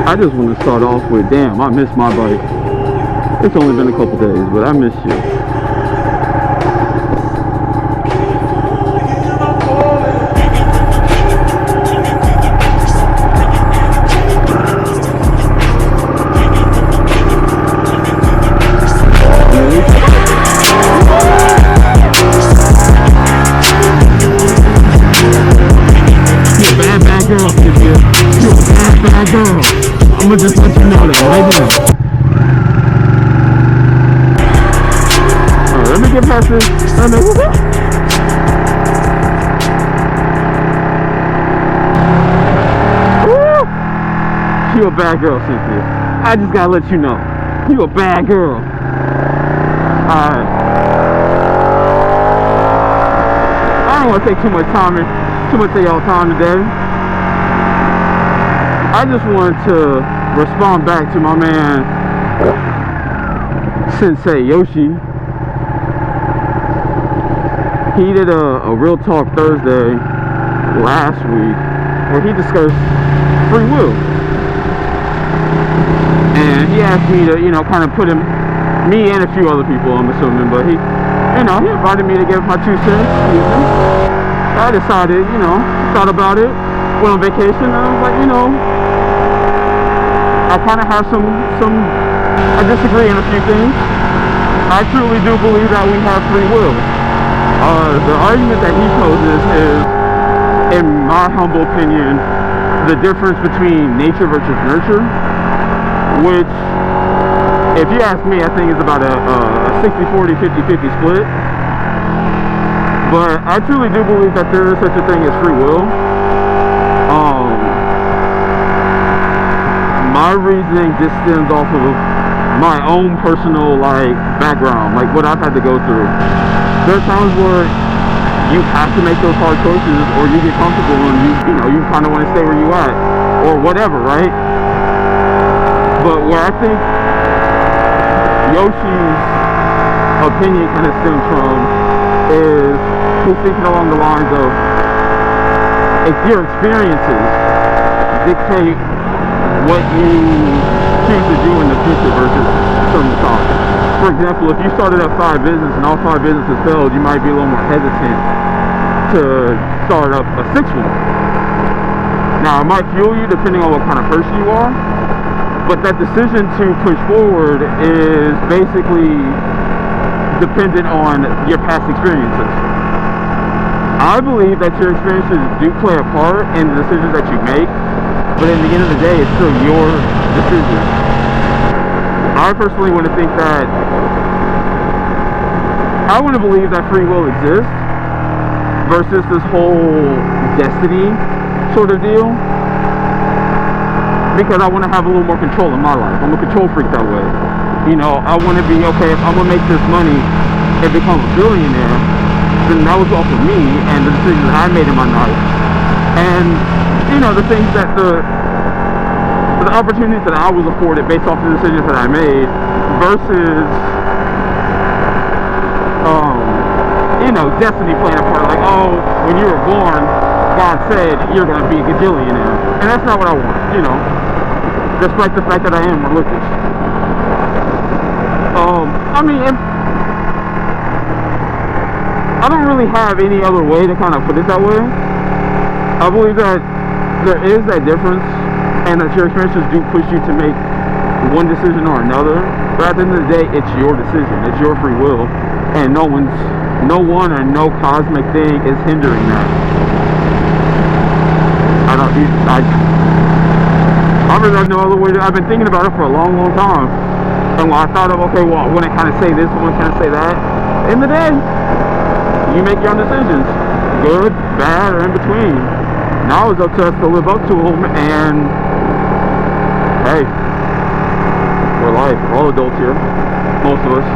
I just want to start off with, damn, I miss my bike. It's only been a couple days, but I miss you. Girl, Cynthia. You're a bad girl. I'm gonna just let you know that right now. Alright, let me get past this. Woo! You a bad girl, Cynthia. I just gotta let you know. You a bad girl. Alright. I don't want to take too much of y'all time today. I just wanted to respond back to my man Sensei Yoshi. He did a Real Talk Thursday last week where he discussed free will. And he asked me to, kind of put me and a few other people, I'm assuming, but he invited me to give my 2 cents. I decided, thought about it, went on vacation, and I was like, I kind of have I disagree in a few things. I truly do believe that we have free will. The argument that he poses is, in my humble opinion, the difference between nature versus nurture, which, if you ask me, I think is about a 60-40, 50-50 split. But I truly do believe that there is such a thing as free will. My reasoning just stems off of my own personal background, what I've had to go through. There are times where you have to make those hard choices, or you get comfortable and you kind of want to stay where you at, or whatever, right? But where I think Yoshi's opinion kind of stems from is he's thinking along the lines of, if your experiences dictate what you choose to do in the future versus some time. For example, if you started up 5 businesses and all 5 businesses failed, you might be a little more hesitant to start up a 6th one. Now, it might fuel you depending on what kind of person you are, but that decision to push forward is basically dependent on your past experiences. I believe that your experiences do play a part in the decisions that you make, but in the end of the day, it's still your decision. I personally want to think that, I want to believe that free will exists versus this whole destiny sort of deal, because I want to have a little more control in my life. I'm a control freak that way. I want to be, okay, if I'm going to make this money and become a billionaire, then that was all for me and the decisions I made in my life. And the things that the opportunities that I was afforded based off the decisions that I made versus destiny playing a part. When you were born, God said you're gonna be a gajillionaire, and that's not what I want. Despite the fact that I am religious. I don't really have any other way to kind of put it that way. I believe that there is that difference, and that your experiences do push you to make one decision or another. But at the end of the day, it's your decision. It's your free will, and no one or no cosmic thing is hindering that. I really have no other way. I've been thinking about it for a long, long time, and when I thought of, okay, well, I want to kind of say this, I want to kind of say that. In the day, you make your own decisions, good, bad, or in between. Now it's up to us to live up to them, and hey, we're life. We're all adults here, most of us.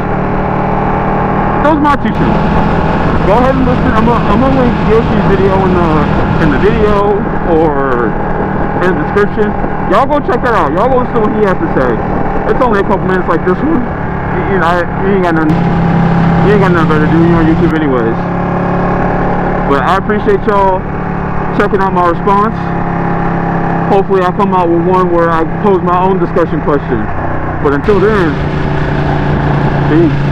Those are my 2 cents. Go ahead and listen. I'm gonna link Yoshi's video in the video or in the description. Y'all go check that out. Y'all go listen to what he has to say. It's only a couple minutes like this one. You ain't got nothing better to do. You're on YouTube anyways. But I appreciate y'all checking out my response. hopefully I come out with one where I pose my own discussion question. But until then, peace.